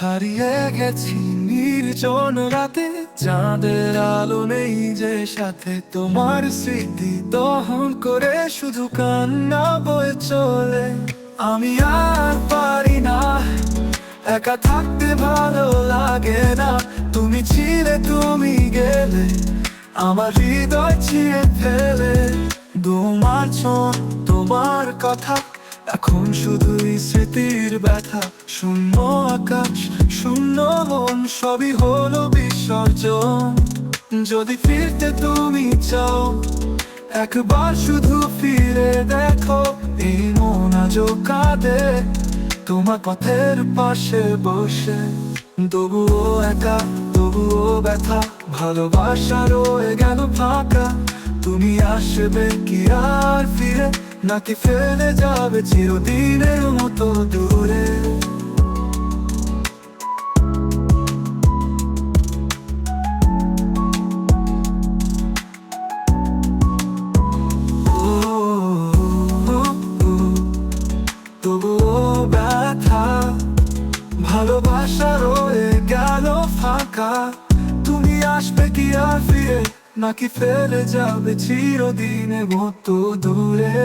হারিয়ে গেছি নির্জন রাতে, চাঁদের আলো নেই যে সাথে। তোমার স্মৃতি দহন করে শুধু কান্না বয়ে চলে। আমি আর পারি না, একা থাকতে ভালো লাগে না। তুমি ছিলে, তুমি গেলে, আমার হৃদয় ছিঁড়ে ফেলে। তোমার ছোঁয়া, তোমার কথা, এখন শুধুই স্মৃতির ব্যথা। শূন্য আকাশ, শূন্য মন, সবই হলো বিসর্জন। যদি ফিরতে তুমি চাও, একবার শুধু ফিরে দেখো। এই মন আজও কাঁদে তোমার পথের পাশে বসে। তবুও একা, তবুও ব্যথা, ভালোবাসা রয়ে গেল ফাঁকা। তুমি আসবে কি আর ফিরে, নাকি ফেলে যাবে চিরদিনের মতো দূরে? তবুও ব্যথা, ভালোবাসা রয়ে গেল ফাঁকা। তুমি আসবে কি আর ফিরে, নাকি ফেলে যাবে চিরদিনের মতো দূরে?